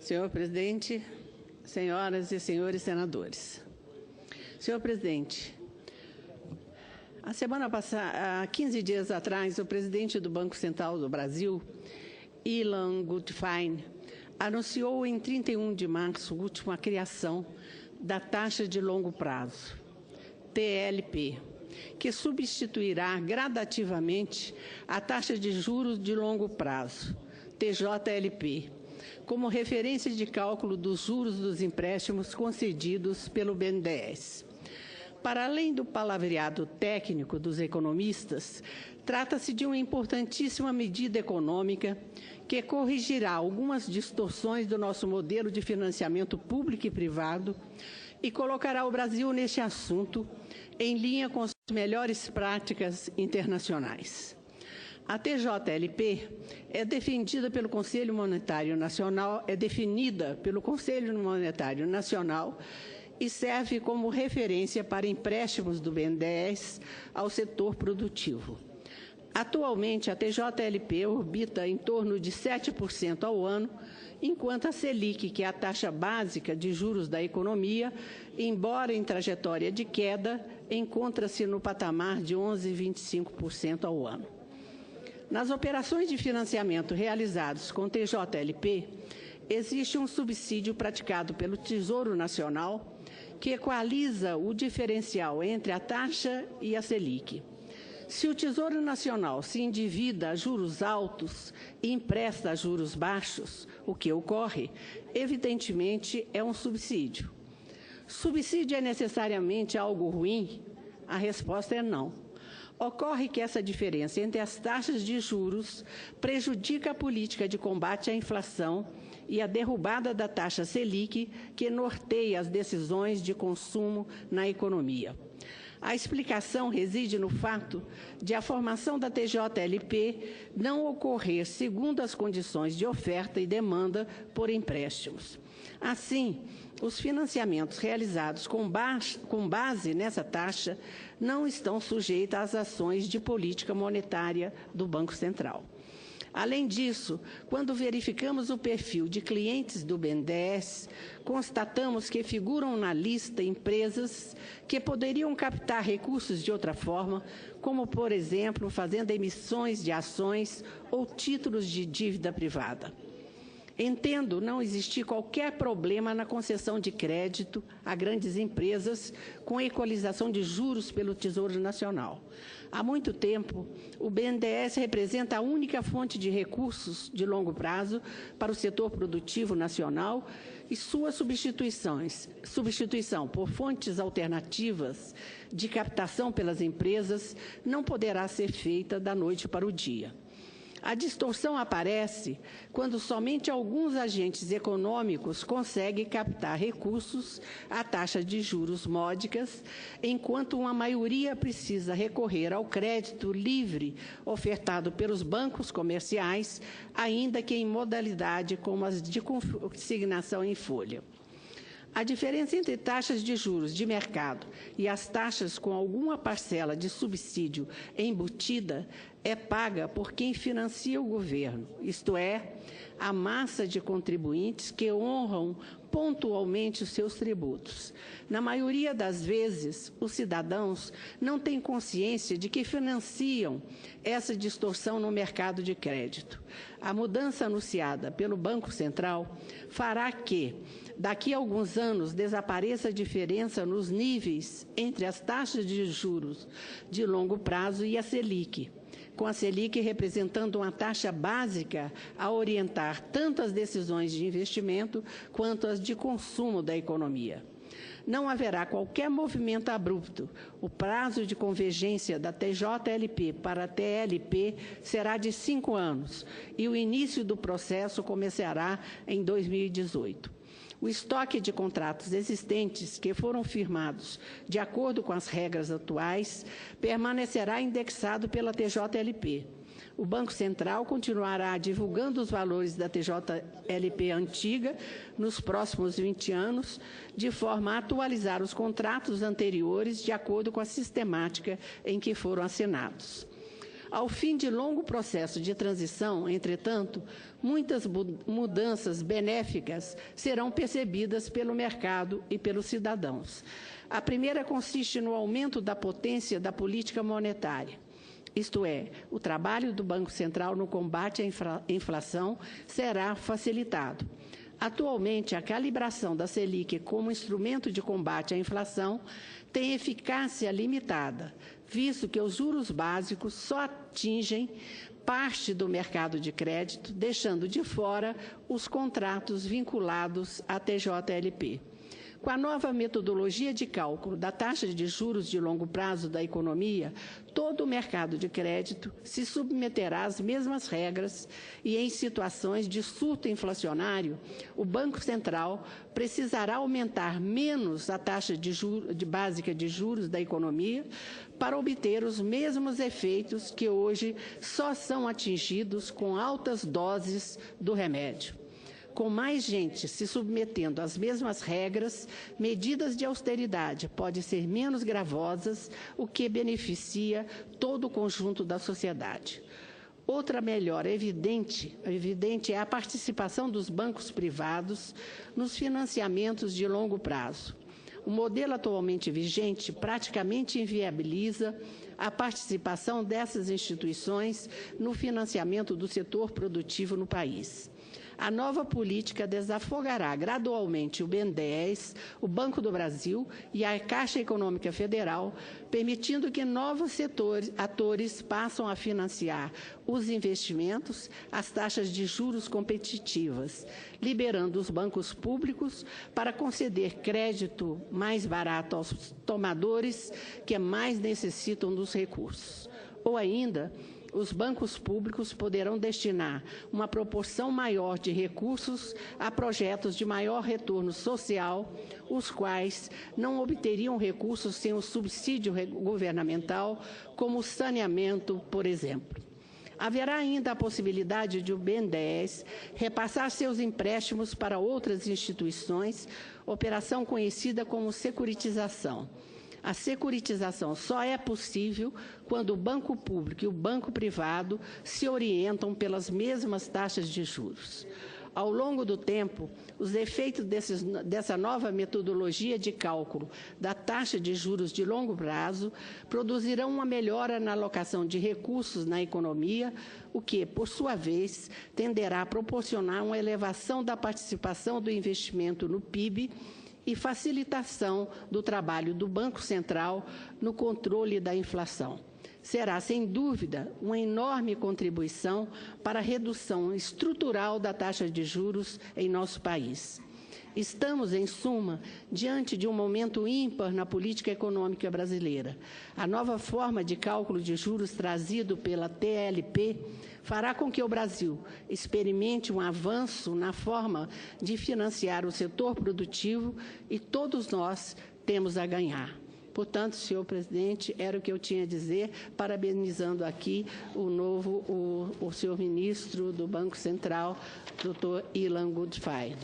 Senhor presidente, senhoras e senhores senadores. Senhor presidente, a semana passada, há 15 dias atrás, o presidente do Banco Central do Brasil, Ilan Gutfein, anunciou em 31 de março último a criação da taxa de longo prazo, TLP, que substituirá gradativamente a taxa de juros de longo prazo, TJLP, como referência de cálculo dos juros dos empréstimos concedidos pelo BNDES. Para além do palavreado técnico dos economistas, trata-se de uma importantíssima medida econômica que corrigirá algumas distorções do nosso modelo de financiamento público e privado e colocará o Brasil neste assunto em linha com as melhores práticas internacionais. A TJLP é definida pelo Conselho Monetário Nacional e serve como referência para empréstimos do BNDES ao setor produtivo. Atualmente, a TJLP orbita em torno de 7% ao ano, enquanto a Selic, que é a taxa básica de juros da economia, embora em trajetória de queda, encontra-se no patamar de 11,25% ao ano. Nas operações de financiamento realizadas com TJLP, existe um subsídio praticado pelo Tesouro Nacional que equaliza o diferencial entre a taxa e a Selic. Se o Tesouro Nacional se endivida a juros altos e empresta a juros baixos, o que ocorre, evidentemente, é um subsídio. Subsídio é necessariamente algo ruim? A resposta é não. Ocorre que essa diferença entre as taxas de juros prejudica a política de combate à inflação e a derrubada da taxa Selic, que norteia as decisões de consumo na economia. A explicação reside no fato de a formação da TJLP não ocorrer segundo as condições de oferta e demanda por empréstimos. Assim, os financiamentos realizados com base nessa taxa não estão sujeitos às ações de política monetária do Banco Central. Além disso, quando verificamos o perfil de clientes do BNDES, constatamos que figuram na lista empresas que poderiam captar recursos de outra forma, como, por exemplo, fazendo emissões de ações ou títulos de dívida privada. Entendo não existir qualquer problema na concessão de crédito a grandes empresas com equalização de juros pelo Tesouro Nacional. Há muito tempo, o BNDES representa a única fonte de recursos de longo prazo para o setor produtivo nacional e sua substituição por fontes alternativas de captação pelas empresas não poderá ser feita da noite para o dia. A distorção aparece quando somente alguns agentes econômicos conseguem captar recursos à taxa de juros módicas, enquanto uma maioria precisa recorrer ao crédito livre ofertado pelos bancos comerciais, ainda que em modalidade como as de consignação em folha. A diferença entre taxas de juros de mercado e as taxas com alguma parcela de subsídio embutida é paga por quem financia o governo, isto é, a massa de contribuintes que honram pontualmente os seus tributos. Na maioria das vezes, os cidadãos não têm consciência de que financiam essa distorção no mercado de crédito. A mudança anunciada pelo Banco Central fará que, daqui a alguns anos, desapareça a diferença nos níveis entre as taxas de juros de longo prazo e a Selic, com a Selic representando uma taxa básica a orientar tanto as decisões de investimento quanto as de consumo da economia. Não haverá qualquer movimento abrupto. O prazo de convergência da TJLP para a TLP será de 5 anos e o início do processo começará em 2018. O estoque de contratos existentes que foram firmados de acordo com as regras atuais permanecerá indexado pela TJLP. O Banco Central continuará divulgando os valores da TJLP antiga nos próximos 20 anos, de forma a atualizar os contratos anteriores de acordo com a sistemática em que foram assinados. Ao fim de longo processo de transição, entretanto, muitas mudanças benéficas serão percebidas pelo mercado e pelos cidadãos. A primeira consiste no aumento da potência da política monetária. Isto é, o trabalho do Banco Central no combate à inflação será facilitado. Atualmente, a calibração da Selic como instrumento de combate à inflação tem eficácia limitada, visto que os juros básicos só atingem parte do mercado de crédito, deixando de fora os contratos vinculados à TJLP. Com a nova metodologia de cálculo da taxa de juros de longo prazo da economia, todo o mercado de crédito se submeterá às mesmas regras e, em situações de surto inflacionário, o Banco Central precisará aumentar menos a taxa básica de juros da economia para obter os mesmos efeitos que hoje só são atingidos com altas doses do remédio. Com mais gente se submetendo às mesmas regras, medidas de austeridade podem ser menos gravosas, o que beneficia todo o conjunto da sociedade. Outra melhora evidente é a participação dos bancos privados nos financiamentos de longo prazo. O modelo atualmente vigente praticamente inviabiliza a participação dessas instituições no financiamento do setor produtivo no país. A nova política desafogará gradualmente o BNDES, o Banco do Brasil e a Caixa Econômica Federal, permitindo que novos atores passem a financiar os investimentos, as taxas de juros competitivas, liberando os bancos públicos para conceder crédito mais barato aos tomadores que mais necessitam dos recursos. Ou ainda, os bancos públicos poderão destinar uma proporção maior de recursos a projetos de maior retorno social, os quais não obteriam recursos sem o subsídio governamental, como o saneamento, por exemplo. Haverá ainda a possibilidade de o BNDES repassar seus empréstimos para outras instituições, operação conhecida como securitização. A securitização só é possível quando o banco público e o banco privado se orientam pelas mesmas taxas de juros. Ao longo do tempo, os efeitos dessa nova metodologia de cálculo da taxa de juros de longo prazo produzirão uma melhora na alocação de recursos na economia, o que, por sua vez, tenderá a proporcionar uma elevação da participação do investimento no PIB e facilitação do trabalho do Banco Central no controle da inflação. Será, sem dúvida, uma enorme contribuição para a redução estrutural da taxa de juros em nosso país. Estamos, em suma, diante de um momento ímpar na política econômica brasileira. A nova forma de cálculo de juros trazido pela TLP fará com que o Brasil experimente um avanço na forma de financiar o setor produtivo e todos nós temos a ganhar. Portanto, senhor presidente, era o que eu tinha a dizer, parabenizando aqui o senhor ministro do Banco Central, doutor Ilan Goodfein.